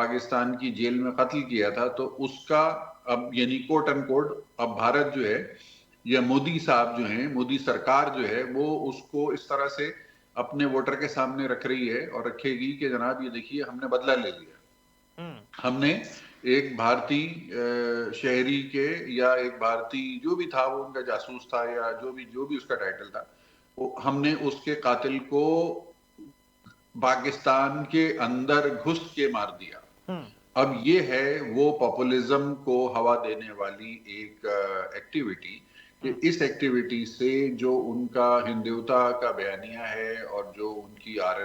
پاکستان کی جیل میں قتل کیا تھا، تو اس کا اب یعنی کوٹ ان کوٹ اب بھارت جو ہے یا مودی صاحب جو ہیں، مودی سرکار جو ہے وہ اس کو اس طرح سے اپنے ووٹر کے سامنے رکھ رہی ہے اور رکھے گی کہ جناب یہ دیکھیے ہم نے بدلہ لے لیا، ہم نے ایک بھارتی شہری کے یا ایک بھارتی جو بھی تھا، وہ ان کا جاسوس تھا یا جو بھی اس کا ٹائٹل تھا، ہم نے اس کے قاتل کو پاکستان کے اندر گھس کے مار دیا۔ اب یہ ہے وہ پاپولزم کو ہوا دینے والی ایک ایکٹیویٹی کہ اس ایکٹیویٹی سے جو ان کا ہندوتا کا بیانیہ ہے اور جو ان کی آر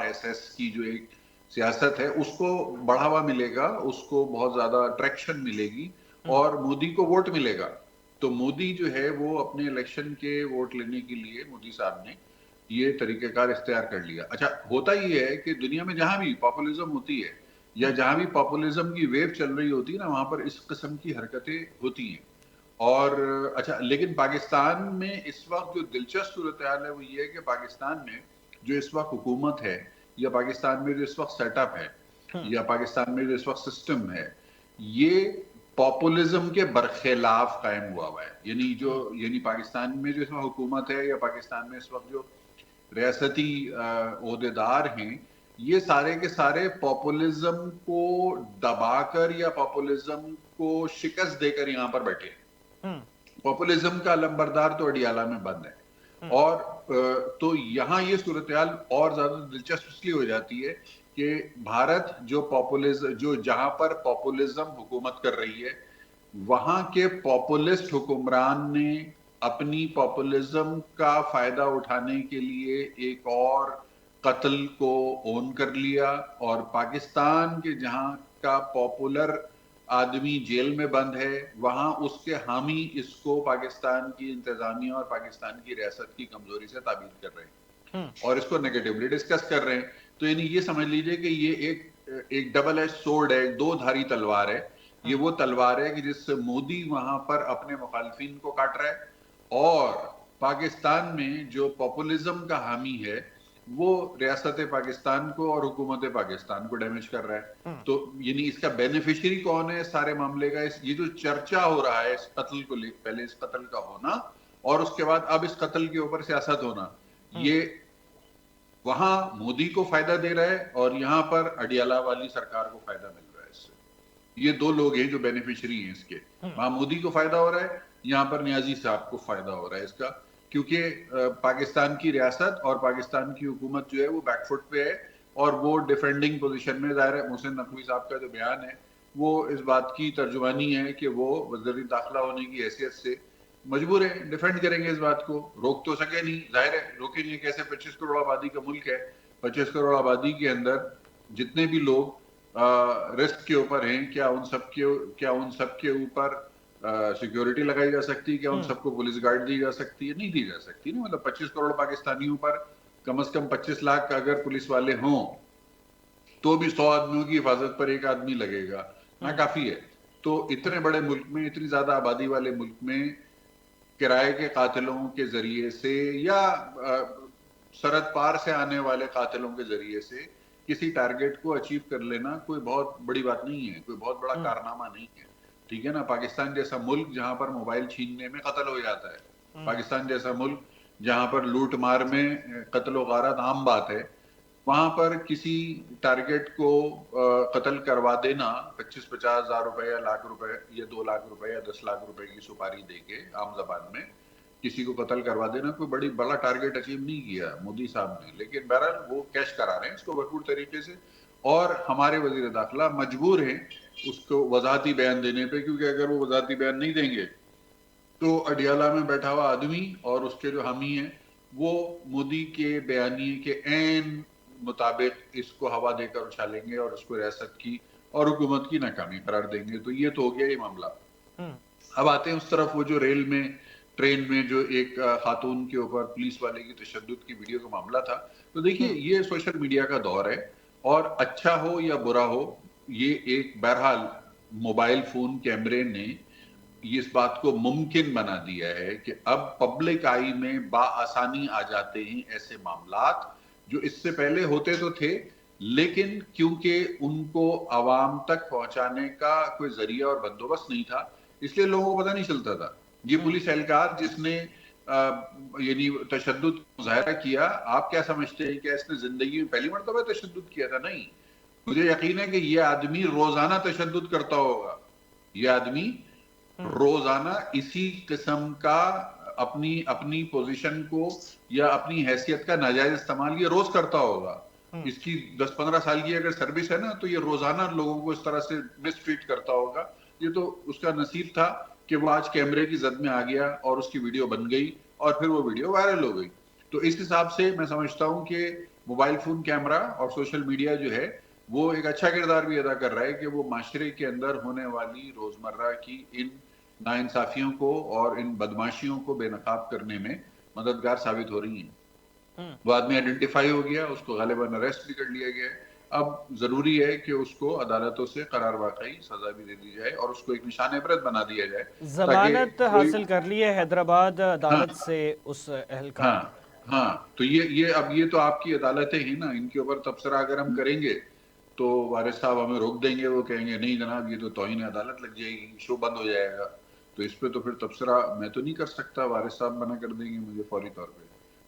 ایس ایس کی جو ایک سیاست ہے اس کو بڑھاوا ملے گا، اس کو بہت زیادہ اٹریکشن ملے گی اور مودی کو ووٹ ملے گا۔ تو مودی جو ہے وہ اپنے الیکشن کے ووٹ لینے کے لیے مودی صاحب نے یہ طریقہ کار اختیار کر لیا۔ اچھا ہوتا یہ ہے کہ دنیا میں جہاں بھی پاپولزم ہوتی ہے یا جہاں بھی پاپولزم کی ویو چل رہی ہوتی ہے نا، وہاں پر اس قسم کی حرکتیں ہوتی ہیں۔ اور اچھا لیکن پاکستان میں اس وقت جو دلچسپ صورتحال ہے وہ یہ ہے کہ پاکستان میں جو اس وقت حکومت ہے یا پاکستان میں جو اس وقت سیٹ اپ ہے یا پاکستان میں جو اس وقت سسٹم ہے، یہ پاپولزم کے برخلاف قائم ہوا ہے۔ یعنی پاکستان میں جو اس وقت حکومت ہے یا پاکستان میں اس وقت جو ریاستی عہدیدار ہیں، یہ سارے کے سارے پاپولزم کو دبا کر یا پاپولزم کو شکست دے کر یہاں پر بیٹھے ہیں۔ پاپولزم کا علمبردار تو اڈیالہ میں بند ہے، اور تو یہاں یہ صورتحال اور زیادہ دلچسپ اس لیے ہو جاتی ہے کہ بھارت جو جہاں پر پاپولزم حکومت کر رہی ہے، وہاں کے پاپولسٹ حکمران نے اپنی پاپولزم کا فائدہ اٹھانے کے لیے ایک اور قتل کو اون کر لیا، اور پاکستان کے جہاں کا پاپولر آدمی جیل میں بند ہے وہاں اس کے حامی اس کو پاکستان کی انتظامیہ اور پاکستان کی ریاست کی کمزوری سے تعبیر کر رہے ہیں اور اس کو نیگیٹیولی ڈسکس کر رہے ہیں۔ تو یعنی یہ سمجھ لیجئے کہ یہ ایک ڈبل ایج سورڈ ہے، دو دھاری تلوار ہے۔ یہ وہ تلوار ہے کہ جس سے مودی وہاں پر اپنے مخالفین کو کاٹ رہا ہے، اور پاکستان میں جو پاپولزم کا حامی ہے وہ ریاست پاکستان کو اور حکومت پاکستان کو ڈیمیج کر رہا ہے۔ تو یعنی اس کا بینیفیشری کون ہے سارے معاملے کا؟ یہ جو چرچا ہو رہا ہے اس قتل کو لے، پہلے اس قتل کا ہونا اور اس کے بعد اب اس قتل کے اوپر سیاست ہونا، یہ وہاں مودی کو فائدہ دے رہا ہے اور یہاں پر اڈیالہ والی سرکار کو فائدہ مل رہا ہے اس سے۔ یہ دو لوگ ہیں جو بینیفیشری ہیں اس کے، وہاں مودی کو فائدہ ہو رہا ہے، یہاں پر نیازی صاحب کو فائدہ ہو رہا ہے اس کا، کیونکہ پاکستان کی ریاست اور پاکستان کی حکومت جو ہے وہ بیک فٹ پہ ہے اور وہ ڈیفینڈنگ پوزیشن میں۔ ظاہر ہے محسن نقوی صاحب کا جو بیان ہے وہ اس بات کی ترجمانی ہے کہ وہ وزیر داخلہ ہونے کی حیثیت سے مجبور ہیں، ڈیفینڈ کریں گے اس بات کو، روک تو سکے نہیں، ظاہر ہے روکیں گے کیسے؟ 25 کروڑ آبادی کا ملک ہے، 25 کروڑ آبادی کے اندر جتنے بھی لوگ رسک کے اوپر ہیں، کیا ان سب کے اوپر سیکیورٹی لگائی جا سکتی ہے؟ کیا ان سب کو پولیس گارڈ دی جا سکتی ہے؟ نہیں دی جا سکتی نا۔ مطلب 25 کروڑ پاکستانیوں پر کم از کم 25 لاکھ اگر پولیس والے ہوں تو بھی 100 آدمیوں کی حفاظت پر ایک آدمی لگے گا، نہ کافی ہے۔ تو اتنے بڑے ملک میں، اتنی زیادہ آبادی والے ملک میں کرائے کے قاتلوں کے ذریعے سے یا سرحد پار سے آنے والے قاتلوں کے ذریعے سے کسی ٹارگٹ کو اچیو کر لینا کوئی بہت بڑی بات نہیں ہے، کوئی بہت بڑا کارنامہ نہیں ہے، ٹھیک ہے نا۔ پاکستان جیسا ملک جہاں پر موبائل چھیننے میں قتل ہو جاتا ہے، پاکستان جیسا ملک جہاں پر لوٹ مار میں قتل و غارت عام بات ہے، وہاں پر کسی ٹارگٹ کو قتل کروا دینا 25-50 ہزار روپے یا لاکھ روپے یا 2 لاکھ روپے یا 10 لاکھ روپے کی سپاری دے کے عام زبان میں کسی کو قتل کروا دینا کوئی بڑا ٹارگٹ اچیو نہیں کیا مودی صاحب نے، لیکن بہرحال وہ کیش کرا رہے ہیں اس کو بھرپور طریقے سے، اور ہمارے وزیر داخلہ مجبور ہیں اس کو وضاحتی بیان دینے پہ، کیونکہ اگر وہ وضاحتی بیان نہیں دیں گے تو اڈیالہ میں بیٹھا ہوا آدمی اور اس کے جو حامی ہیں وہ مودی کے بیانیے کے عین مطابق اس کو ہوا دے کر اچھالیں گے اور اس کو ریاست کی اور حکومت کی ناکامی قرار دیں گے۔ تو یہ تو ہو گیا یہ معاملہ۔ اب آتے ہیں اس طرف، وہ جو ریل میں ٹرین میں جو ایک خاتون کے اوپر پولیس والے کی تشدد کی ویڈیو کا معاملہ تھا، تو دیکھیے یہ سوشل میڈیا کا دور ہے، اور اچھا ہو یا برا ہو، یہ ایک بہرحال موبائل فون کیمرے نے اس بات کو ممکن بنا دیا ہے کہ اب پبلک آئی میں بآسانی آ جاتے ہیں ایسے معاملات جو اس سے پہلے ہوتے تو تھے لیکن کیونکہ ان کو عوام تک پہنچانے کا کوئی ذریعہ اور بندوبست نہیں تھا اس لیے لوگوں کو پتہ نہیں چلتا تھا. یہ پولیس اہلکار جس نے یعنی تشدد مظاہرہ کیا، آپ کیا سمجھتے ہیں کہ اس نے زندگی میں پہلی مرتبہ تشدد کیا تھا؟ نہیں، مجھے یقین ہے کہ یہ آدمی روزانہ تشدد کرتا ہوگا. یہ آدمی روزانہ اسی قسم کا اپنی پوزیشن کو یا اپنی حیثیت کا ناجائز استعمال یہ روز کرتا ہوگا. اس کی 10-15 سال کی اگر سروس ہے نا تو یہ روزانہ لوگوں کو اس طرح سے مس ٹریٹ کرتا ہوگا. یہ تو اس کا نصیب تھا کہ وہ آج کیمرے کی زد میں آ گیا اور اس کی ویڈیو بن گئی اور پھر وہ ویڈیو وائرل ہو گئی. تو اس حساب سے میں سمجھتا ہوں کہ موبائل فون کیمرہ اور سوشل میڈیا جو ہے وہ ایک اچھا کردار بھی ادا کر رہا ہے کہ وہ معاشرے کے اندر ہونے والی روزمرہ کی ان ناانصافیوں کو اور ان بدماشیوں کو بے نقاب کرنے میں مددگار ثابت ہو رہی ہیں. وہ آدمی آئیڈینٹیفائی ہو گیا، اس کو غالباً اریسٹ بھی کر لیا گیا ہے. اب ضروری ہے کہ اس کو عدالتوں سے قرار واقعی سزا بھی دے دی جائے اور اس کو ایک نشان عبرت بنا دیا جائے ضمانت تاکہ کوئی حاصل کر لی ہے حیدرآباد ہاں عدالت سے اس اہلکار ہاں نے. ہاں تو یہ تو آپ کی عدالتیں ہیں نا، ان کے اوپر تبصرہ اگر ہم کریں گے تو وارث صاحب ہمیں روک دیں گے، وہ کہیں گے نہیں جناب یہ تو توہین عدالت لگ جائے گی، شو بند ہو جائے گا. تو اس پہ تو پھر تبصرہ میں تو نہیں کر سکتا، وارث صاحب منع کر دیں گے مجھے فوری طور پہ.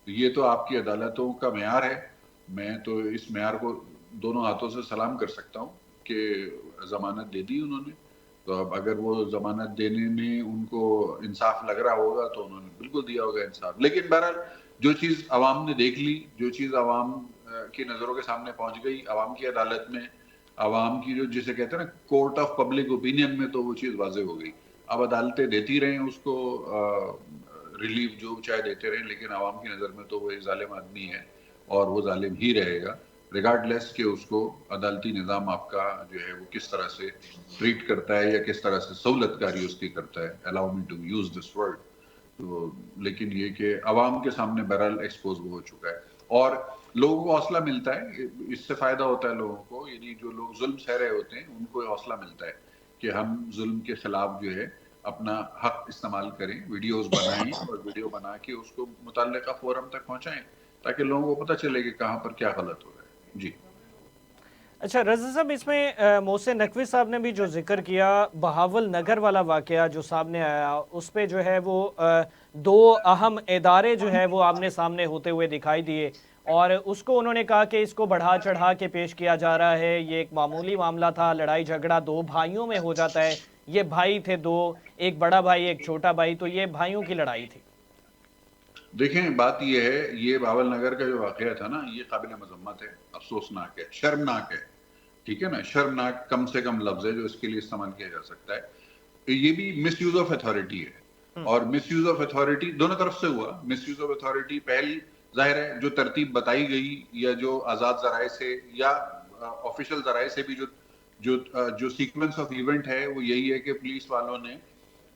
تو یہ تو آپ کی عدالتوں کا معیار ہے. میں تو اس معیار کو دونوں ہاتھوں سے سلام کر سکتا ہوں کہ ضمانت دے دی انہوں نے. تو اب اگر وہ ضمانت دینے میں ان کو انصاف لگ رہا ہوگا تو انہوں نے بالکل دیا ہوگا انصاف. لیکن بہرحال جو چیز عوام نے دیکھ لی، جو چیز عوام کی نظروں کے سامنے پہنچ گئی، عوام کی عدالت میں، عوام کی جو جسے کہتے ہیں نا کورٹ آف پبلک اوپینین میں، تو وہ چیز واضح ہو گئی. اب عدالتیں دیتی رہیں اس کو ریلیف جو چاہے دیتے رہیں، لیکن عوام کی نظر میں تو وہ ایک ظالم آدمی ہے اور وہ ظالم ہی رہے گا ریگارڈ لیس کہ اس کو عدالتی نظام آپ کا جو ہے وہ کس طرح سے ٹریٹ کرتا ہے یا کس طرح سے سہولت کاری اس کی کرتا ہے. Allow me to use this word. تو لیکن یہ کہ عوام کے سامنے بہرحال ایکسپوز ہو چکا ہے اور لوگوں کو حوصلہ ملتا ہے، اس سے فائدہ ہوتا ہے لوگوں کو. یعنی جو لوگ ظلم سہ رہے ہوتے ہیں ان کو حوصلہ ملتا ہے کہ ہم ظلم کے خلاف جو ہے اپنا حق استعمال کریں، ویڈیوز بنائیں اور ویڈیو بنا کے اس کو متعلقہ فورم تک پہنچائیں تاکہ لوگوں کو پتہ چلے کہ کہاں پر کیا غلط ہو رہا ہے. جی اچھا رضا صاحب، اس میں محسن نقوی صاحب نے بھی جو ذکر کیا، بہاول نگر والا واقعہ جو سامنے آیا، اس پہ جو ہے وہ دو اہم ادارے جو ہے وہ آمنے سامنے ہوتے ہوئے دکھائی دیے اور اس کو انہوں نے کہا کہ اس کو بڑھا چڑھا کے پیش کیا جا رہا ہے. یہ ایک معمولی معاملہ تھا، لڑائی جھگڑا دو بھائیوں میں ہو جاتا ہے. یہ بھائی تھے دو، ایک بڑا بھائی ایک چھوٹا بھائی، تو یہ بھائیوں کی لڑائی تھی. دیکھیں بات یہ ہے، یہ بہاول نگر کا جو واقعہ تھا نا یہ قابل مذمت ہے، افسوسناک ہے، شرمناک ہے. ٹھیک ہے نا، شرمناک کم سے کم لفظ ہے جو اس کے لیے استعمال کیا جا سکتا ہے. یہ بھی مس یوز آف اتھارٹی ہے اور مس یوز آف اتھارٹی دونوں طرف سے ہوا. مس یوز آف اتھارٹی پہل ظاہر ہے جو ترتیب بتائی گئی یا جو آزاد ذرائع سے یا آفیشل ذرائع سے بھی جو سیکوینس آف ایونٹ ہے وہ یہی ہے کہ پولیس والوں نے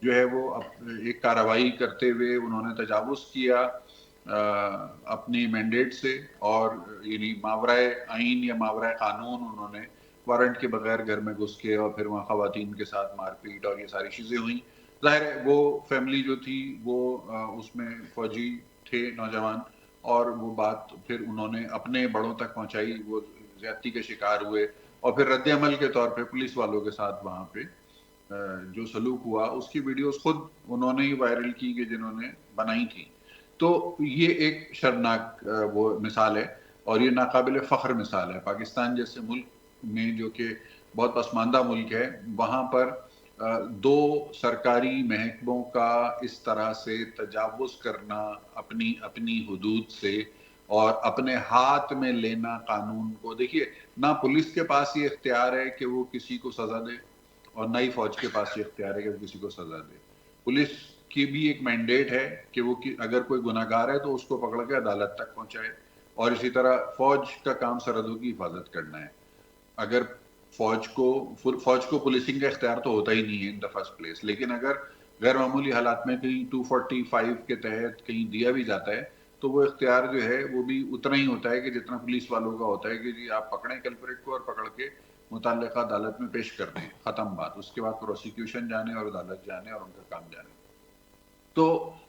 جو ہے وہ ایک کارروائی کرتے ہوئے انہوں نے تجاوز کیا اپنی مینڈیٹ سے اور یعنی ماورائے آئین یا ماورائے قانون انہوں نے وارنٹ کے بغیر گھر میں گھس کے اور پھر وہاں خواتین کے ساتھ مار پیٹ اور یہ ساری چیزیں ہوئیں. ظاہر ہے وہ فیملی جو تھی وہ اس میں فوجی تھے نوجوان اور وہ بات پھر انہوں نے اپنے بڑوں تک پہنچائی، وہ زیادتی کے شکار ہوئے اور پھر رد عمل کے طور پہ پولیس والوں کے ساتھ وہاں پہ جو سلوک ہوا اس کی ویڈیوز خود انہوں نے ہی وائرل کی کہ جنہوں نے بنائی تھی. تو یہ ایک شرمناک وہ مثال ہے اور یہ ناقابل فخر مثال ہے. پاکستان جیسے ملک میں جو کہ بہت پسماندہ ملک ہے، وہاں پر دو سرکاری محکموں کا اس طرح سے تجاوز کرنا اپنی حدود سے اور اپنے ہاتھ میں لینا قانون کو. دیکھیے نہ پولیس کے پاس یہ اختیار ہے کہ وہ کسی کو سزا دے اور نہ ہی فوج کے پاس یہ اختیار ہے کہ وہ کسی کو سزا دے. پولیس کی بھی ایک مینڈیٹ ہے کہ وہ اگر کوئی گناہ گار ہے تو اس کو پکڑ کے عدالت تک پہنچائے اور اسی طرح فوج کا کام سرحدوں کی حفاظت کرنا ہے. اگر فوج کو پولیسنگ کا اختیار تو ہوتا ہی نہیں ہے ان دا فرسٹ پلیس، لیکن اگر غیر معمولی حالات میں کہیں 245 کے تحت کہیں دیا بھی جاتا ہے تو وہ اختیار جو ہے وہ بھی اتنا ہی ہوتا ہے کہ جتنا پولیس والوں کا ہوتا ہے کہ جی آپ پکڑیں کلپریٹ کو اور پکڑ کے متعلقہ عدالت میں پیش کر دیں، ختم بات. اس کے بعد پروسیکیوشن جانے اور عدالت جانے اور ان کا کام جانے. تو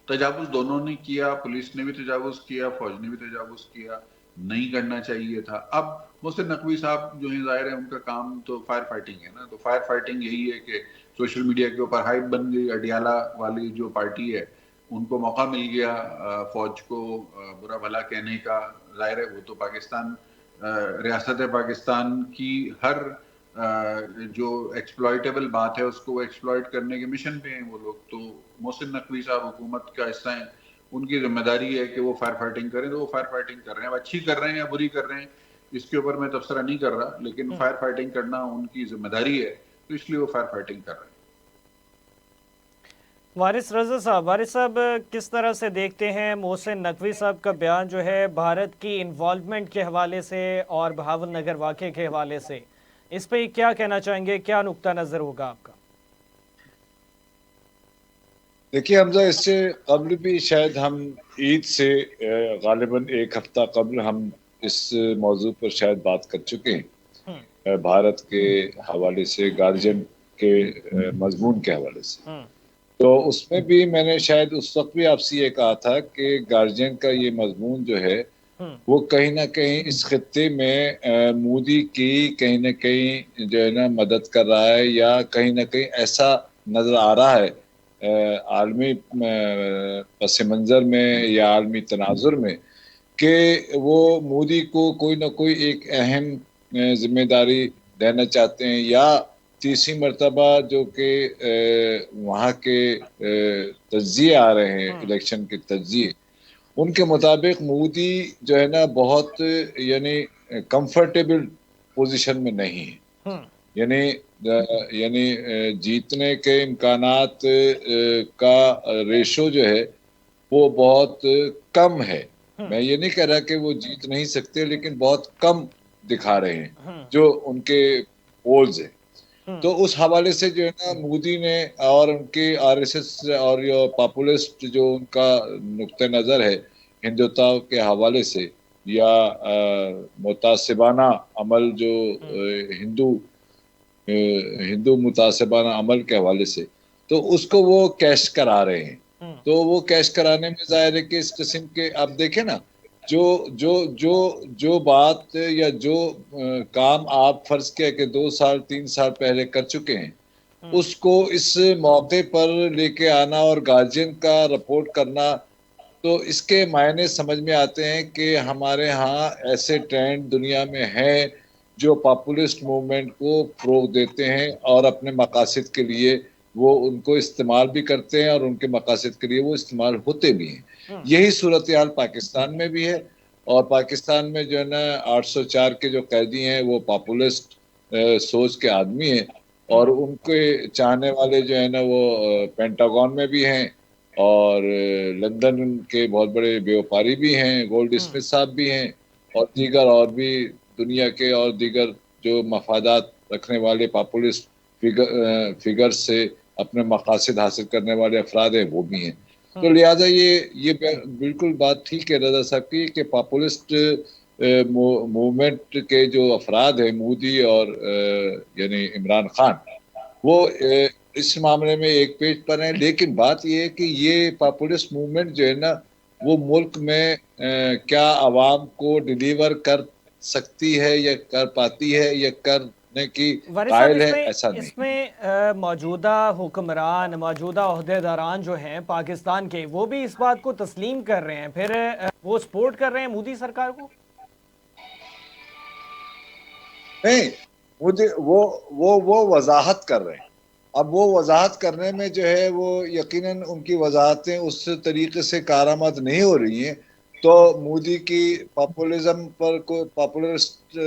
تجاوز دونوں نے کیا، پولیس نے بھی تجاوز کیا، فوج نے بھی تجاوز کیا. نہیں کرنا چاہیے تھا. اب محسن نقوی صاحب جو ہیں ظاہر ہے ان کا کام تو فائر فائٹنگ ہے نا, تو فائر فائٹنگ یہی ہے کہ سوشل میڈیا کے اوپر ہائپ بن گئی. اڈیالہ والی جو پارٹی ہے ان کو موقع مل گیا فوج کو برا بھلا کہنے کا. ظاہر ہے وہ تو پاکستان ریاست پاکستان کی ہر جو ایکسپلائٹیبل بات ہے اس کو وہ ایکسپلائٹ کرنے کے مشن پہ ہیں وہ لوگ. تو محسن نقوی صاحب حکومت کا حصہ ہیں, ان کی ذمہ داری ہے کہ وہ فائر فائٹنگ کریں, تو وہ فائر فائٹنگ کر رہے ہیں. اب اچھی کر رہے ہیں یا بری کر رہے ہیں اس کے اوپر میں تبصرہ نہیں کر رہا, لیکن فائر فائٹنگ کرنا ان کی ذمہ داری ہے, تو اس لیے وہ فائر فائٹنگ کر رہے ہیں. وارث رضا صاحب, وارث صاحب کس طرح سے دیکھتے ہیں محسن نقوی صاحب کا بیان جو ہے بھارت کی انوالومنٹ کے حوالے سے اور بہاول نگر واقعے کے حوالے سے, اس پہ کیا کہنا چاہیں گے, کیا نقطہ نظر ہوگا آپ کا؟ دیکھیے حمزہ, اس سے قبل بھی شاید ہم عید سے غالباً ایک ہفتہ قبل ہم اس موضوع پر شاید بات کر چکے ہیں, بھارت کے حوالے سے, گارجین کے مضمون کے حوالے سے. تو اس میں بھی میں نے شاید اس وقت بھی آپ سے یہ کہا تھا کہ گارجین کا یہ مضمون جو ہے وہ کہیں نہ کہیں اس خطے میں مودی کی کہیں نہ کہیں جو ہے نا مدد کر رہا ہے, یا کہیں نہ کہیں ایسا نظر آ رہا ہے عالمی پس منظر میں یا عالمی تناظر میں کہ وہ مودی کو کوئی نہ کوئی ایک اہم ذمہ داری دینا چاہتے ہیں, یا تیسری مرتبہ جو کہ وہاں کے تجزیے آ رہے ہیں, الیکشن کے تجزیے, ان کے مطابق مودی جو ہے نا بہت یعنی کمفرٹیبل پوزیشن میں نہیں ہے. یعنی جیتنے کے امکانات کا ریشو جو ہے وہ بہت کم ہے. میں یہ نہیں کہہ رہا کہ وہ جیت نہیں سکتے, لیکن بہت کم دکھا رہے ہیں جو ان کے پولز ہیں. تو اس حوالے سے جو ہے نا مودی نے اور ان کی آر ایس ایس اور پاپولسٹ جو ان کا نقطہ نظر ہے ہندوتوا کے حوالے سے, یا متعصبانہ عمل جو ہندو متعصبانہ عمل کے حوالے سے, تو اس کو وہ کیش کرا رہے ہیں. تو وہ کیش کرانے میں ظاہر ہے کہ اس قسم کے آپ دیکھیں نا, جو بات یا جو کام آپ فرض کیا کہ 2 سال 3 سال پہلے کر چکے ہیں, اس کو اس موقع پر لے کے آنا اور گارجین کا رپورٹ کرنا, تو اس کے معنی سمجھ میں آتے ہیں کہ ہمارے ہاں ایسے ٹرینڈ دنیا میں ہیں جو پاپولسٹ موومنٹ کو فروغ دیتے ہیں اور اپنے مقاصد کے لیے وہ ان کو استعمال بھی کرتے ہیں, اور ان کے مقاصد کے لیے وہ استعمال ہوتے بھی ہیں. یہی صورتحال پاکستان میں بھی ہے, اور پاکستان میں جو ہے نا 804 کے جو قیدی ہیں وہ پاپولسٹ سوچ کے آدمی ہیں, اور ان کے چاہنے والے جو ہے نا وہ پینٹاگون میں بھی ہیں, اور لندن کے بہت بڑے بیوپاری بھی ہیں, گولڈ اسمتھ صاحب بھی ہیں, اور دیگر اور بھی دنیا کے اور دیگر جو مفادات رکھنے والے پاپولسٹ فگر سے اپنے مقاصد حاصل کرنے والے افراد ہیں وہ بھی ہیں. تو لہٰذا یہ بالکل بات ٹھیک ہے رضا صاحب کی کہ پاپولسٹ موومنٹ کے جو افراد ہیں مودی اور یعنی عمران خان, وہ اس معاملے میں ایک پیج پر ہیں. لیکن بات یہ ہے کہ یہ پاپولسٹ موومنٹ جو ہے نا وہ ملک میں کیا عوام کو ڈیلیور کر سکتی ہے یا کر پاتی ہے یا کرنے کی قائل ہے, ایسا نہیں. اس میں موجودہ حکمران, موجودہ عہدیداران جو ہیں پاکستان کے, وہ بھی اس بات کو تسلیم کر رہے ہیں, پھر وہ سپورٹ کر رہے ہیں مودی سرکار کو. نہیں, مجھے وہ وضاحت کر رہے ہیں. اب وہ وضاحت کرنے میں جو ہے وہ یقیناً ان کی وضاحتیں اس طریقے سے کارآمد نہیں ہو رہی ہیں, تو مودی کی پاپولزم پر کوئی پاپولسٹ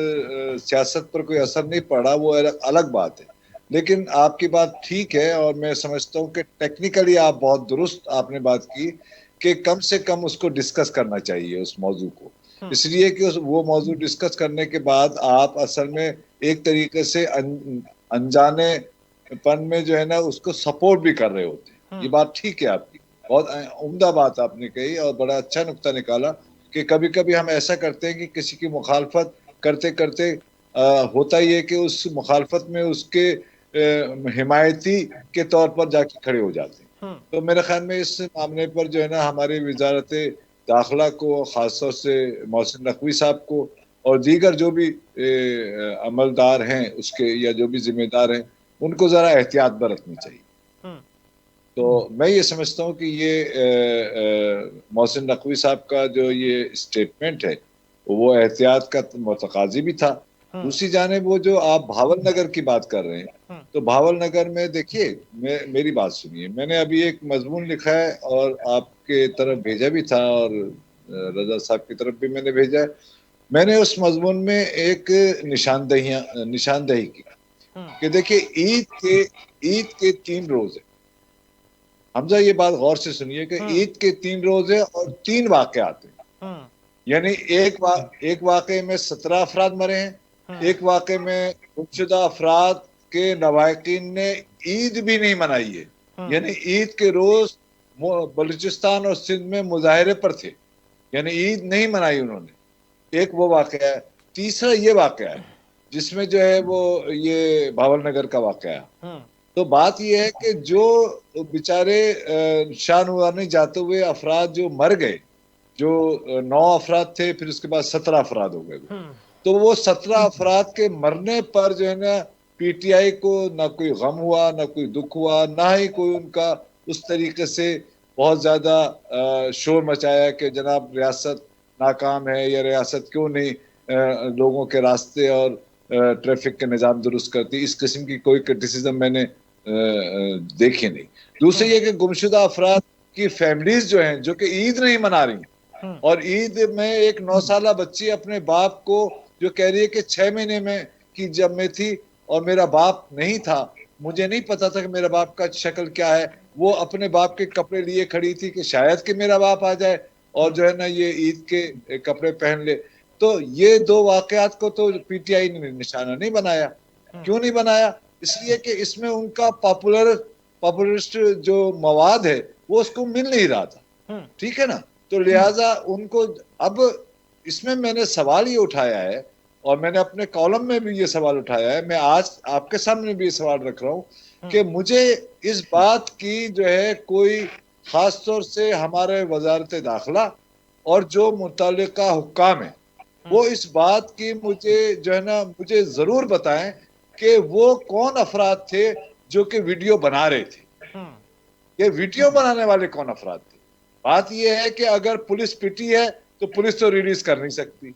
سیاست پر کوئی اثر نہیں پڑا, وہ الگ بات ہے. لیکن آپ کی بات ٹھیک ہے, اور میں سمجھتا ہوں کہ ٹیکنیکلی آپ بہت درست آپ نے بات کی کہ کم سے کم اس کو ڈسکس کرنا چاہیے اس موضوع کو, اس لیے کہ وہ موضوع ڈسکس کرنے کے بعد آپ اصل میں ایک طریقے سے انجانے پن میں جو ہے نا اس کو سپورٹ بھی کر رہے ہوتے ہیں. یہ بات ٹھیک ہے آپ کی, بہت عمدہ بات آپ نے کہی, اور بڑا اچھا نقطہ نکالا کہ کبھی کبھی ہم ایسا کرتے ہیں کہ کسی کی مخالفت کرتے کرتے ہوتا ہی ہے کہ اس مخالفت میں اس کے حمایتی کے طور پر جا کے کھڑے ہو جاتے ہیں. تو میرے خیال میں اس معاملے پر جو ہے نا ہماری وزارت داخلہ کو، خاص طور سے محسن نقوی صاحب کو اور دیگر جو بھی عملدار ہیں اس کے یا جو بھی ذمہ دار ہیں ان کو ذرا احتیاط برتنی چاہیے. تو میں یہ سمجھتا ہوں کہ یہ محسن نقوی صاحب کا جو یہ اسٹیٹمنٹ ہے وہ احتیاط کا متقاضی بھی تھا. دوسری جانب وہ جو آپ بھاول نگر کی بات کر رہے ہیں تو بھاول نگر میں دیکھیے میری بات سنیے، میں نے ابھی ایک مضمون لکھا ہے اور آپ کے طرف بھیجا بھی تھا اور رضا صاحب کی طرف بھی میں نے بھیجا ہے. میں نے اس مضمون میں ایک نشاندہی کی کہ دیکھیے عید کے 3 روز ہیں. حمزہ یہ بات غور سے سنیے کہ عید کے 3 روز ہیں اور 3 واقعات ہیں. یعنی ایک واقعے میں 17 افراد مرے ہیں، ایک واقعے میں گمشدہ افراد کے لواحقین نے عید بھی نہیں منائی ہے، یعنی عید کے روز بلوچستان اور سندھ میں مظاہرے پر تھے، یعنی عید نہیں منائی انہوں نے. ایک وہ واقعہ ہے. تیسرا یہ واقعہ ہے جس میں جو ہے وہ یہ بھاول نگر کا واقعہ ہے. تو بات یہ ہے کہ جو بیچارے شاہ نورانی جاتے ہوئے افراد جو مر گئے، جو 9 افراد تھے پھر اس کے بعد 17 افراد ہو گئے، تو وہ 17 افراد کے مرنے پر جو ہے نا پی ٹی آئی کو نہ کوئی غم ہوا، نہ کوئی دکھ ہوا، نہ ہی کوئی ان کا اس طریقے سے بہت زیادہ شور مچایا کہ جناب ریاست ناکام ہے یا ریاست کیوں نہیں لوگوں کے راستے اور ٹریفک کے نظام درست کرتی. اس قسم کی کوئی کرٹیسزم میں نے دیکھی نہیں. دوسری یہ کہ گمشدہ افراد کی فیملیز جو ہیں جو کہ عید نہیں منا رہی ہیں، اور عید میں ایک 9 سالہ بچی اپنے باپ کو جو کہہ رہی ہے کہ 6 مہینے میں کی جب میں تھی اور میرا باپ نہیں تھا، مجھے نہیں پتا تھا کہ میرا باپ کا شکل کیا ہے، وہ اپنے باپ کے کپڑے لیے کھڑی تھی کہ شاید کہ میرا باپ آ جائے اور جو ہے نا یہ عید کے کپڑے پہن لے. تو یہ 2 واقعات کو تو پی ٹی آئی نے نشانہ نہیں بنایا. کیوں نہیں بنایا؟ اس لیے کہ اس میں ان کا پاپولرسٹ جو مواد ہے وہ اس کو مل نہیں رہا تھا. ٹھیک ہے نا؟ تو لہٰذا ان کو اب اس میں نے سوال یہ اٹھایا ہے اور میں نے اپنے کالم میں بھی یہ سوال اٹھایا ہے، میں آج آپ کے سامنے بھی یہ سوال رکھ رہا ہوں کہ مجھے اس بات کی جو ہے کوئی خاص طور سے ہمارے وزارت داخلہ اور جو متعلقہ حکام ہیں وہ اس بات کی مجھے جو ہے نا مجھے ضرور بتائیں کہ وہ کون افراد تھے جو کہ ویڈیو بنا رہے تھے. یہ ویڈیو بنانے والے کون افراد تھے؟ بات یہ ہے کہ اگر پولیس پٹی ہے تو پولیس تو ریلیز کر نہیں سکتی،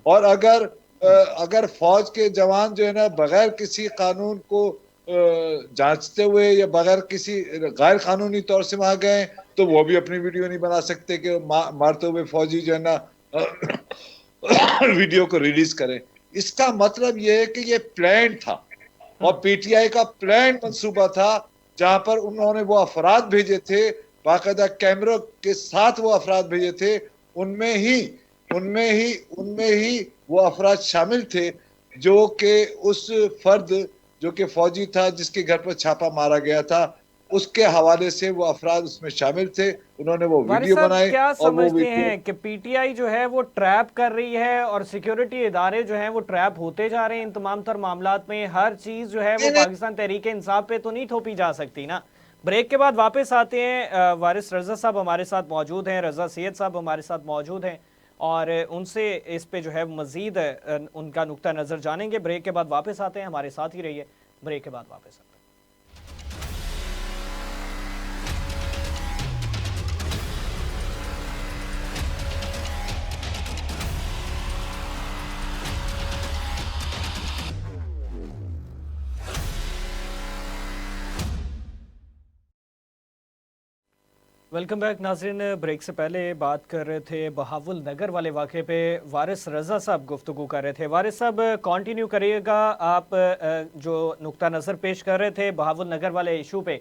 اور اگر فوج کے جوان جو ہے نا بغیر کسی قانون کو جانچتے ہوئے یا بغیر کسی غیر قانونی طور سے وہاں گئے تو وہ بھی اپنی ویڈیو نہیں بنا سکتے کہ مارتے ہوئے فوجی جو ہے نا ویڈیو کو ریلیز کریں. اس کا مطلب یہ ہے کہ یہ پلان تھا اور پی ٹی آئی کا پلان منصوبہ تھا جہاں پر انہوں نے وہ افراد بھیجے تھے، باقاعدہ کیمروں کے ساتھ وہ افراد بھیجے تھے، ان میں ہی وہ افراد شامل تھے جو کہ اس فرد جو کہ فوجی تھا جس کے گھر پر چھاپا مارا گیا تھا اس کے حوالے سے وہ افراد اس میں شامل تھے. انہوں نے وہ ویڈیو بنائے. کیا سمجھتے ہیں کہ پی ٹی آئی جو ہے وہ ٹریپ کر رہی ہے اور سیکیورٹی ادارے جو ہیں وہ ٹریپ ہوتے جا رہے ہیں ان تمام تر معاملات میں؟ ہر چیز جو ہے وہ پاکستان تحریک انصاف پہ تو نہیں تھوپی جا سکتی نا. بریک کے بعد واپس آتے ہیں. وارث رضا صاحب ہمارے ساتھ موجود ہیں، رضا سید صاحب ہمارے ساتھ موجود ہیں اور ان سے اس پہ جو ہے مزید ان کا نقطہ نظر جانیں گے. بریک کے بعد واپس آتے ہیں، ہمارے ساتھ ہی رہیے. بریک کے بعد واپس آتے ہیں. ویلکم بیک ناظرین. بریک سے پہلے بات کر رہے تھے بہاول نگر والے واقعے پہ. وارث رضا صاحب گفتگو کر رہے تھے. وارث صاحب کنٹینیو کریے گا. آپ جو نقطہ نظر پیش کر رہے تھے بہاول نگر والے ایشو پہ،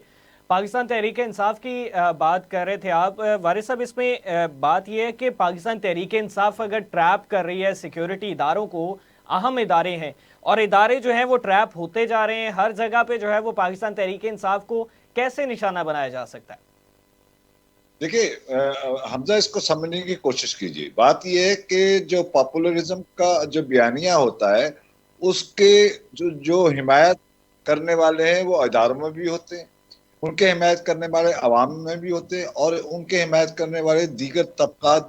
پاکستان تحریک انصاف کی بات کر رہے تھے آپ. وارث صاحب اس میں بات یہ ہے کہ پاکستان تحریک انصاف اگر ٹریپ کر رہی ہے سیکیورٹی اداروں کو، اہم ادارے ہیں اور ادارے جو ہیں وہ ٹریپ ہوتے جا رہے ہیں ہر جگہ پہ، جو ہے وہ پاکستان تحریک انصاف کو کیسے نشانہ بنایا جا سکتا ہے؟ دیکھیے حمزہ اس کو سمجھنے کی کوشش کیجیے. بات یہ ہے کہ جو پاپولرزم کا جو بیانیہ ہوتا ہے اس کے جو حمایت کرنے والے ہیں وہ اداروں میں بھی ہوتے ہیں، ان کے حمایت کرنے والے عوام میں بھی ہوتے ہیں، اور ان کے حمایت کرنے والے دیگر طبقات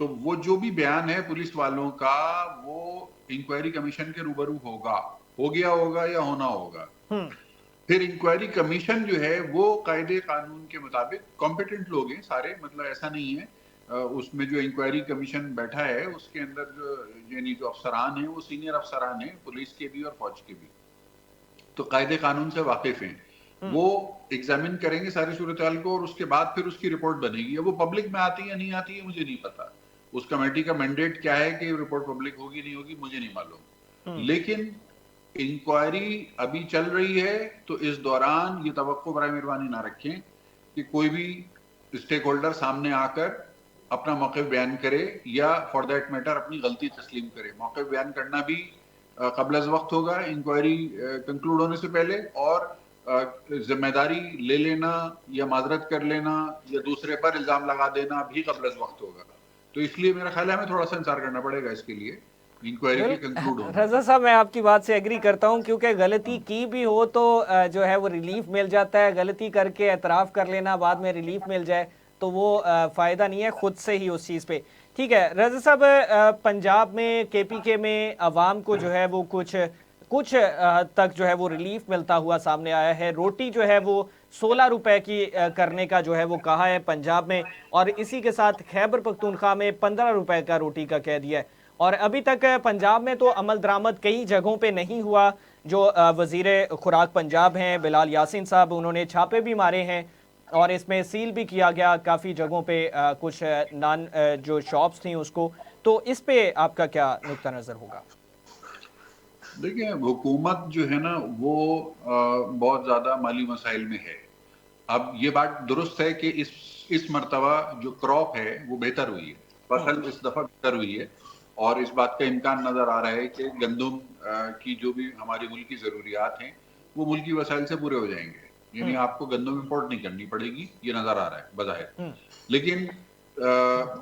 تو وہ جو بھی بیان ہے پولیس والوں کا وہ انکوائری کمیشن کے روبرو ہوگا، ہو گیا ہوگا یا ہونا ہوگا. پھر انکوائری کمیشن جو ہے وہ قاعدے قانون کے مطابق کمپیٹنٹ لوگ ہیں سارے، مطلب ایسا نہیں ہے اس میں جو انکوائری کمیشن بیٹھا ہے اس کے اندر جو یعنی جو افسران ہیں وہ سینئر افسران ہیں، پولیس کے بھی اور فوج کے بھی، تو قاعدے قانون سے واقف ہیں. وہ ایگزامن کریں گے ساری صورتحال کو اور اس کے بعد پھر اس کی رپورٹ بنے گی. اب وہ پبلک میں آتی ہے یا نہیں آتی ہے مجھے نہیں پتا، اس کمیٹی کا مینڈیٹ کیا ہے کہ رپورٹ پبلک ہوگی نہیں ہوگی مجھے نہیں معلوم. لیکن انکوائری ابھی چل رہی ہے تو اس دوران یہ توقع برائے مہربانی نہ رکھیں کہ کوئی بھی اسٹیک ہولڈر سامنے آ کر اپنا موقف بیان کرے یا فار دیٹ میٹر اپنی غلطی تسلیم کرے. موقف بیان کرنا بھی قبل از وقت ہوگا انکوائری کنکلوڈ ہونے سے پہلے، اور ذمہ داری لے لینا یا معذرت کر لینا یا دوسرے پر الزام لگا دینا بھی قبل از وقت ہوگا. تو اس لیے میرا خیال ہے ہمیں تھوڑا سا انتظار کرنا پڑے گا اس کے لیے انکوائری کے کنکلوڈ ہونے. رضا صاحب میں آپ کی بات سے ایگری کرتا ہوں، کیونکہ غلطی کی بھی ہو تو جو ہے وہ ریلیف مل جاتا ہے، غلطی کر کے اعتراف کر لینا بعد میں ریلیف مل جائے تو وہ فائدہ نہیں ہے خود سے ہی اس چیز پہ. ٹھیک ہے رضا صاحب، پنجاب میں کے پی کے میں عوام کو جو ہے وہ کچھ حد تک جو ہے وہ ریلیف ملتا ہوا سامنے آیا ہے. روٹی جو ہے وہ 16 روپے کی کرنے کا جو ہے وہ کہا ہے پنجاب میں، اور اسی کے ساتھ خیبر پختونخوا میں 15 روپے کا روٹی کا کہہ دیا ہے. اور ابھی تک پنجاب میں تو عمل درآمد کئی جگہوں پہ نہیں ہوا. جو وزیر خوراک پنجاب ہیں بلال یاسین صاحب، انہوں نے چھاپے بھی مارے ہیں اور اس میں سیل بھی کیا گیا کافی جگہوں پہ کچھ نان جو شاپس تھیں اس کو. تو اس پہ آپ کا کیا نقطہ نظر ہوگا؟ دیکھیں حکومت جو ہے نا وہ بہت زیادہ مالی مسائل میں ہے. اب یہ بات درست ہے کہ اس مرتبہ جو کراپ ہے وہ بہتر ہوئی ہے، فصل اس دفعہ بہتر ہوئی ہے، اور اس بات کا امکان نظر آ رہا ہے کہ گندم کی جو بھی ہماری ملکی ضروریات ہیں وہ ملکی وسائل سے پورے ہو جائیں گے. یعنی آپ کو گندم امپورٹ نہیں کرنی پڑے گی، یہ نظر آ رہا ہے بظاہر. لیکن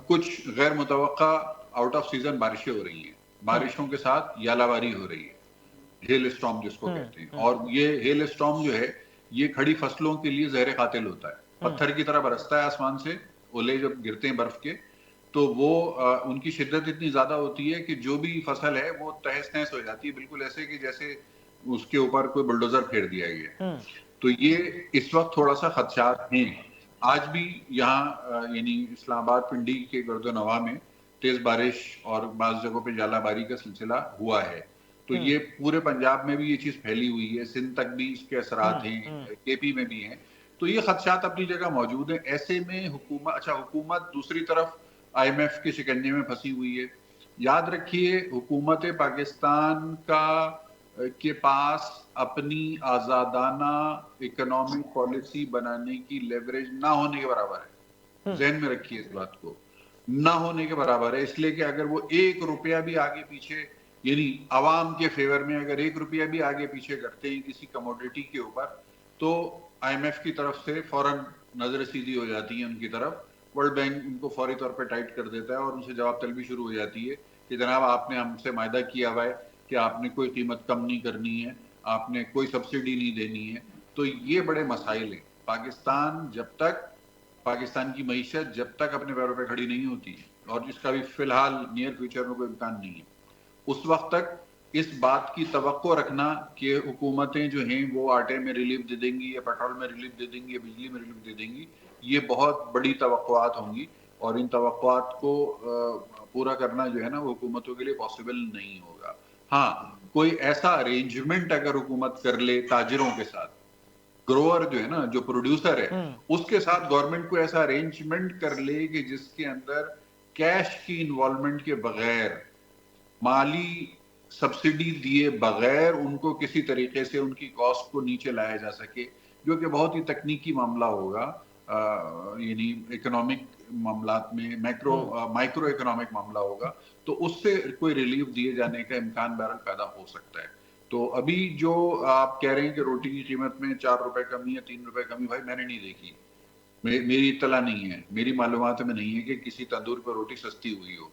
کچھ غیر متوقع آؤٹ آف سیزن بارشیں ہو رہی ہیں، بارشوں کے ساتھ یالہ باری ہو رہی ہے، ہیل اسٹارم جس کو کہتے ہیں. اور یہ ہیل اسٹارم جو ہے یہ کھڑی فصلوں کے لیے زہر قاتل ہوتا ہے، پتھر کی طرح برستا ہے آسمان سے، اولے جب گرتے ہیں برف کے تو وہ ان کی شدت اتنی زیادہ ہوتی ہے کہ جو بھی فصل ہے وہ تہس نہس ہو جاتی ہے، بالکل ایسے کہ جیسے اس کے اوپر کوئی بلڈوزر پھیر دیا گیا. تو یہ اس وقت تھوڑا سا خدشات ہیں. آج بھی یہاں یعنی اسلام آباد پنڈی کے گرد و نواح میں تیز بارش اور بعض جگہوں پہ ژالہ باری کا سلسلہ ہوا ہے. تو یہ پورے پنجاب میں بھی یہ چیز پھیلی ہوئی ہے، سندھ تک بھی اس کے اثرات ہیں، کے پی میں بھی ہیں. تو یہ خدشات اپنی جگہ موجود ہیں. ایسے میں حکومت دوسری طرف آئی ایم ایف کے شکنجے میں پھنسی ہوئی ہے. یاد رکھیے حکومت پاکستان کے پاس اپنی آزادانہ اکنامک پالیسی بنانے کی لیوریج نہ ہونے کے برابر ہے. ذہن میں رکھیے اس بات کو، نہ ہونے کے برابر ہے. اس لیے کہ اگر وہ 1 روپیہ بھی آگے پیچھے یعنی عوام کے فیور میں اگر 1 روپیہ بھی آگے پیچھے کرتے ہیں کسی کموڈیٹی کے اوپر تو آئی ایم ایف کی طرف سے فوراً نظر سیدھی ہو جاتی ہے ان کی طرف. ورلڈ بینک ان کو فوری طور پہ ٹائٹ کر دیتا ہے اور ان سے جواب طلبی شروع ہو جاتی ہے کہ جناب آپ نے ہم سے معاہدہ کیا ہوا ہے کہ آپ نے کوئی قیمت کم نہیں کرنی ہے، آپ نے کوئی سبسڈی نہیں دینی ہے. تو یہ بڑے مسائل ہیں. پاکستان کی معیشت جب تک اپنے پیروں پہ کھڑی نہیں ہوتی اور جس کا بھی فی الحال نیئر فیوچر میں کوئی امکان نہیں ہے، اس وقت تک اس بات کی توقع رکھنا کہ حکومتیں جو ہیں وہ آٹے میں ریلیف دے دیں گی یا پیٹرول میں ریلیف دے دیں گی یا بجلی میں ریلیف دے دیں گی، یہ بہت بڑی توقعات ہوں گی. اور ان توقعات کو پورا کرنا جو ہے نا وہ حکومتوں کے لیے پاسبل نہیں ہوگا. ہاں کوئی ایسا ارینجمنٹ اگر حکومت کر لے تاجروں کے ساتھ، گروور جو ہے نا جو پروڈیوسر ہے اس کے ساتھ گورنمنٹ کو ایسا ارینجمنٹ کر لے کہ جس کے اندر کیش کی انوالومنٹ کے بغیر، مالی سبسڈی دیے بغیر ان کو کسی طریقے سے ان کی کاسٹ کو نیچے لایا جا سکے، جو کہ بہت ہی تکنیکی معاملہ ہوگا. یعنی اکنامک معاملات میں مائکرو اکنامک معاملہ ہوگا، تو اس سے کوئی ریلیف دیے جانے کا امکان بہرحال پیدا ہو سکتا ہے. تو ابھی جو آپ کہہ رہے ہیں کہ روٹی کی قیمت میں 4 روپے کمی یا 3 روپے کمی، بھائی میں نے نہیں دیکھی، میری اطلاع نہیں ہے، میری معلومات میں نہیں ہے کہ کسی تندور پر روٹی سستی ہوئی ہو.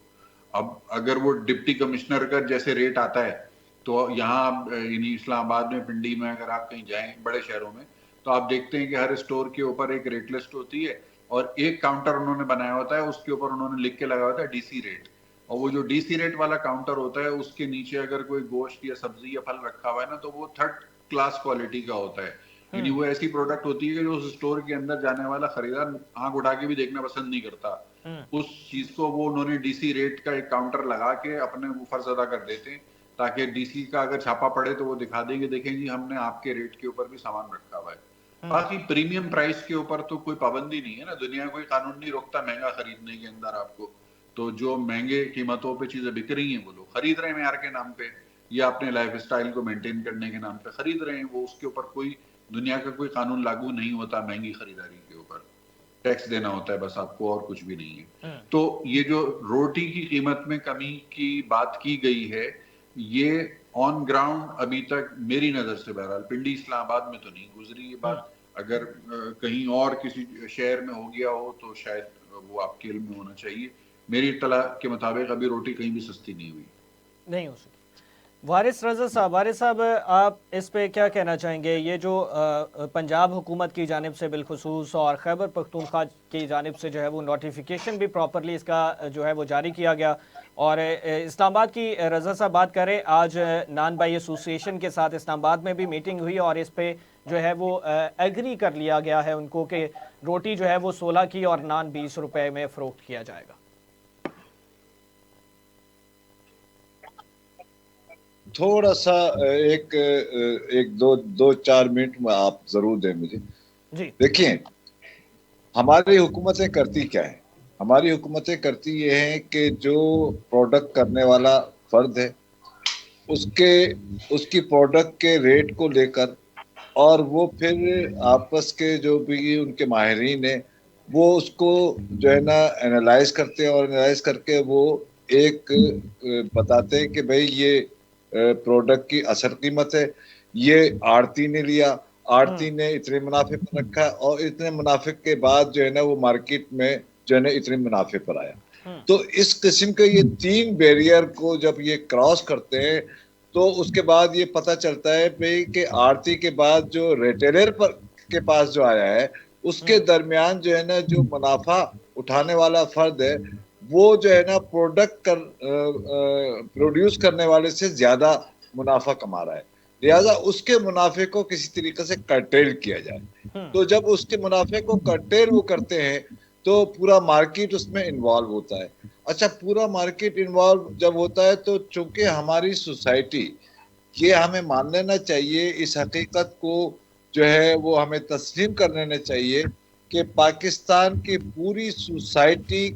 اب اگر وہ ڈپٹی کمشنر کا جیسے ریٹ آتا ہے تو یہاں یعنی اسلام آباد میں پنڈی میں اگر آپ کہیں جائیں بڑے شہروں میں تو آپ دیکھتے ہیں کہ ہر اسٹور کے اوپر ایک ریٹ لسٹ ہوتی ہے اور ایک کاؤنٹر انہوں نے بنایا ہوتا ہے, اس کے اوپر انہوں نے لکھ کے لگایا ہوتا ہے ڈی سی ریٹ, اور وہ جو ڈی سی ریٹ والا کاؤنٹر ہوتا ہے اس کے نیچے اگر کوئی گوشت یا سبزی یا پھل رکھا ہوا ہے نا تو وہ تھرڈ کلاس کوالٹی کا ہوتا ہے, یعنی وہ ایسی پروڈکٹ ہوتی ہے کہ جو اس اسٹور کے اندر جانے والا خریدار آنکھ اٹھا کے بھی دیکھنا پسند نہیں کرتا. اس چیز کو وہ انہوں نے ڈی سی ریٹ کا ایک کاؤنٹر لگا کے اپنے وہ فرض ادا کر دیتے ہیں, تاکہ ڈی سی کا اگر چھاپا پڑے تو وہ دکھا دیں گے دیکھیں جی ہم نے آپ کے ریٹ کے اوپر بھی سامان رکھا ہوا ہے. باقی پریمیم پرائس کے اوپر تو کوئی پابندی نہیں ہے نا, دنیا کوئی قانون نہیں روکتا مہنگا خریدنے کے اندر آپ کو. تو جو مہنگے قیمتوں پہ چیزیں بک رہی ہیں وہ لوگ خرید رہے ہیں معیار کے نام پہ یا اپنے لائف اسٹائل کو مینٹین کرنے کے نام پہ خرید رہے ہیں, وہ اس کے اوپر کوئی دنیا کا کوئی قانون لاگو نہیں ہوتا مہنگی خریداری کے اوپر, ٹیکس دینا ہوتا ہے بس آپ کو اور کچھ بھی نہیں ہے. تو یہ جو روٹی کی قیمت میں کمی کی بات کی گئی ہے یہ آن گراؤنڈ ابھی تک میری نظر سے بہرحال پنڈی اسلام آباد میں تو نہیں گزری یہ بات, اگر کہیں اور کسی شہر میں ہو گیا ہو تو شاید وہ آپ کے علم میں ہونا چاہیے. میری اطلاع کے مطابق ابھی روٹی کہیں بھی سستی نہیں ہوئی, نہیں ہو سکی. وارث رضا صاحب, وارث صاحب آپ اس پہ کیا کہنا چاہیں گے؟ یہ جو پنجاب حکومت کی جانب سے بالخصوص اور خیبر پختونخوا کی جانب سے جو ہے وہ نوٹیفیکیشن بھی پراپرلی اس کا جو ہے وہ جاری کیا گیا, اور اسلام آباد کی رضا صاحب بات کریں, آج نان بائی ایسوسی ایشن کے ساتھ اسلام آباد میں بھی میٹنگ ہوئی اور اس پہ جو ہے وہ ایگری کر لیا گیا ہے ان کو کہ روٹی جو ہے وہ 16 کی اور نان 20 روپے میں فروخت کیا جائے گا. تھوڑا سا ایک دو چار منٹ میں آپ ضرور دیں مجھے. جی دیکھیں ہماری حکومتیں کرتی کیا ہے, ہماری حکومتیں کرتی یہ ہیں کہ جو پروڈکٹ کرنے والا فرد ہے اس کی پروڈکٹ کے ریٹ کو لے کر, اور وہ پھر آپس کے جو بھی ان کے ماہرین ہیں وہ اس کو جو ہے نا اینالائز کرتے ہیں, اور اینالائز کر کے وہ ایک بتاتے ہیں کہ بھئی یہ پروڈکٹ کی اصل قیمت ہے, یہ آڑتی نے لیا, آڑتی نے اتنے منافع پر رکھا, اور اتنے منافع کے بعد جو ہے نا وہ مارکیٹ میں جو ہے نا اتنے منافع پر آیا. تو اس قسم کے یہ 3 بیریئر کو جب یہ کراس کرتے ہیں تو اس کے بعد یہ پتہ چلتا ہے بھئی کہ آڑتی کے بعد جو ریٹیلر کے پاس جو آیا ہے اس کے درمیان جو ہے نا جو منافع اٹھانے والا فرد ہے وہ جو ہے نا پروڈکٹ پروڈیوس کرنے والے سے زیادہ منافع کما رہا ہے, لہذا اس کے منافع کو کسی طریقے سے کرٹیل کیا جائے. تو جب اس کے منافع کو کرٹیل وہ کرتے ہیں تو پورا مارکیٹ اس میں انوالو ہوتا ہے. اچھا, پورا مارکیٹ انوالو جب ہوتا ہے تو چونکہ ہماری سوسائٹی, یہ ہمیں مان لینا چاہیے, اس حقیقت کو جو ہے وہ ہمیں تسلیم کر لینا چاہیے کہ پاکستان کی پوری سوسائٹی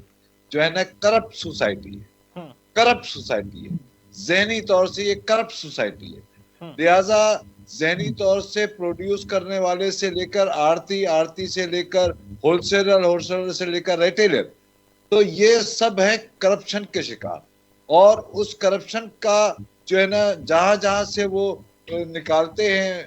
جو ہے نا کرپٹ سوسائٹی ہے, کرپٹ سوسائٹی ہے, ذہنی طور سے یہ کرپٹ سوسائٹی ہے. لہذا ذہنی طور سے پروڈیوس کرنے والے سے لے کر آڑتی, آڑتی سے لے کر ہول سیلر, ہول سیلر سے لے کر ریٹیلر, تو یہ سب ہے کرپشن کے شکار. اور اس کرپشن کا جو ہے نا جہاں جہاں سے وہ نکالتے ہیں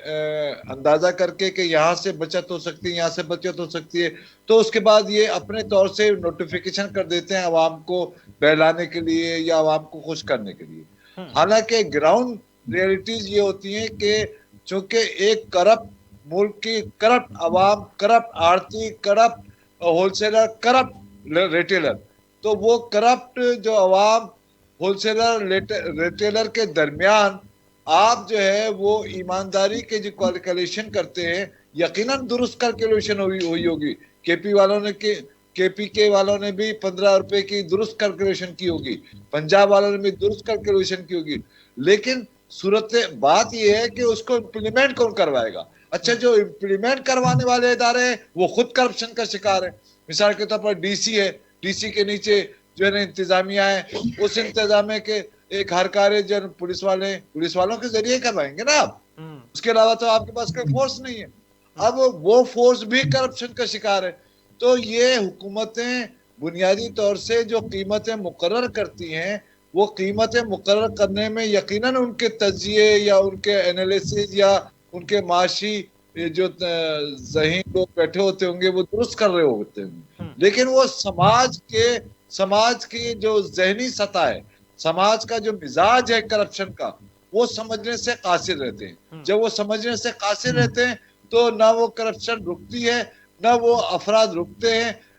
اندازہ کر کے کہ یہاں سے بچت ہو سکتی ہے, یہاں سے بچت ہو سکتی ہے, تو اس کے بعد یہ اپنے طور سے نوٹیفیکیشن کر دیتے ہیں عوام کو بہلانے کے لیے یا عوام کو خوش کرنے کے لیے. حالانکہ گراؤنڈ ریئلٹیز یہ ہوتی ہیں کہ چونکہ ایک کرپٹ ملک کی کرپٹ عوام, کرپٹ آڑتی, corrupt wholesaler, corrupt retailer, تو وہ کرپٹ جو عوام ہول سیلر ریٹیلر کے درمیان آپ جو ہے وہ ایمانداری کے جو کیلکولیشن کرتے ہیں, یقیناً درست کیلکولیشن ہوئی ہوگی. کے پی کے والوں نے بھی 15 روپے کی درست کیلکولیشن کی ہوگی, پنجاب والوں نے بھی درست کیلکولیشن کی ہوگی, لیکن صورت بات یہ ہے کہ اس کو امپلیمنٹ کون کروائے گا. اچھا, جو امپلیمنٹ کروانے والے ادارے ہیں وہ خود کرپشن کا شکار ہے. مثال کے طور پر ڈی سی ہے, ڈی سی کے نیچے جو ہے نا انتظامیہ ہے, اس انتظامیہ کے ایک ہرکارے جو پولیس والوں کے ذریعے کروائیں گے نا آپ, اس کے علاوہ تو آپ کے پاس کوئی فورس نہیں ہے. اب وہ فورس بھی کرپشن کا شکار ہے. تو یہ حکومتیں بنیادی طور سے جو قیمتیں مقرر کرتی ہیں وہ قیمتیں مقرر کرنے میں یقیناً ان کے تجزیے یا ان کے انالیسز یا ان کے معاشی جو ذہین لوگ بیٹھے ہوتے ہوں گے وہ درست کر رہے ہوتے ہیں, لیکن وہ سماج کی جو ذہنی سطح ہے, سماج کا جو مزاج ہے کرپشن کا, وہ سمجھنے سے قاصر رہتے ہیں. جب وہ سمجھنے سے قاصر رہتے ہیں تو نہ وہ کرپشن رکتی ہے, نہ وہ افراد رکتے ہیں,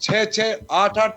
6-8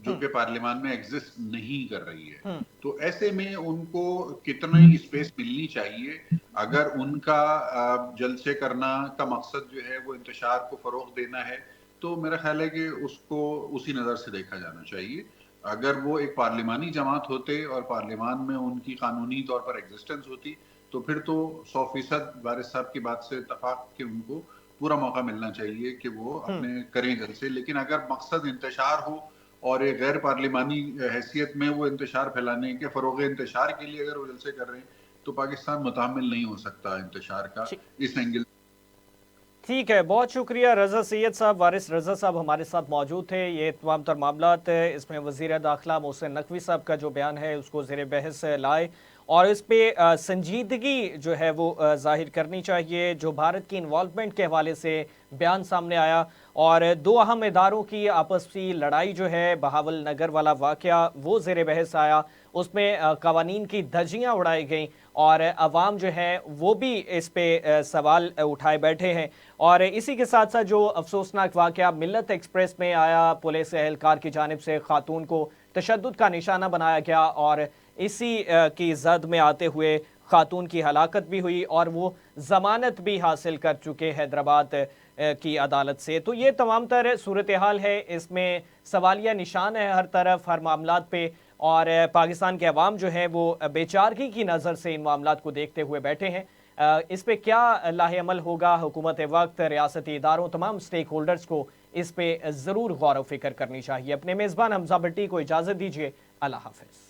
جو کہ پارلیمان میں ایگزسٹ نہیں کر رہی ہے. تو ایسے میں ان کو کتنی اسپیس ملنی چاہیے. اگر ان کا جلسے کرنا کا مقصد جو ہے وہ انتشار کو فروغ دینا ہے تو میرا خیال ہے کہ اس کو اسی نظر سے دیکھا جانا چاہیے. اگر وہ ایک پارلیمانی جماعت ہوتے اور پارلیمان میں ان کی قانونی طور پر ایگزسٹنس ہوتی تو پھر تو 100% وارث صاحب کی بات سے اتفاق کہ ان کو پورا موقع ملنا چاہیے کہ وہ اپنے کریں جلسے. لیکن اگر مقصد انتشار ہو اور ایک غیر پارلیمانی حیثیت میں وہ انتشار پھیلانے کے فروغ انتشار کے لیے اگر وہ جلسے کر رہے ہیں تو پاکستان متحمل نہیں ہو سکتا انتشار کا اس اینگل. ٹھیک ہے، بہت شکریہ رضا سید صاحب. وارث رضا صاحب ہمارے ساتھ موجود تھے. یہ تمام تر معاملات اس میں وزیر داخلہ محسن نقوی صاحب کا جو بیان ہے اس کو زیر بحث لائے اور اس پہ سنجیدگی جو ہے وہ ظاہر کرنی چاہیے. جو بھارت کی انوالومنٹ کے حوالے سے بیان سامنے آیا اور دو اہم اداروں کی آپسی لڑائی جو ہے بہاول نگر والا واقعہ وہ زیر بحث آیا. اس میں قوانین کی دھجیاں اڑائی گئیں اور عوام جو ہے وہ بھی اس پہ سوال اٹھائے بیٹھے ہیں. اور اسی کے ساتھ ساتھ جو افسوسناک واقعہ ملت ایکسپریس میں آیا، پولیس اہلکار کی جانب سے خاتون کو تشدد کا نشانہ بنایا گیا اور اسی کی زد میں آتے ہوئے خاتون کی ہلاکت بھی ہوئی اور وہ ضمانت بھی حاصل کر چکے حیدرآباد کی عدالت سے. تو یہ تمام تر صورتحال ہے، اس میں سوالیہ نشان ہے ہر طرف ہر معاملات پہ اور پاکستان کے عوام جو ہے وہ بے چارگی کی نظر سے ان معاملات کو دیکھتے ہوئے بیٹھے ہیں. اس پہ کیا لاہ عمل ہوگا، حکومت وقت، ریاستی اداروں، تمام سٹیک ہولڈرز کو اس پہ ضرور غور و فکر کرنی چاہیے. اپنے میزبان حمزہ بھٹی کو اجازت دیجیے. اللہ حافظ.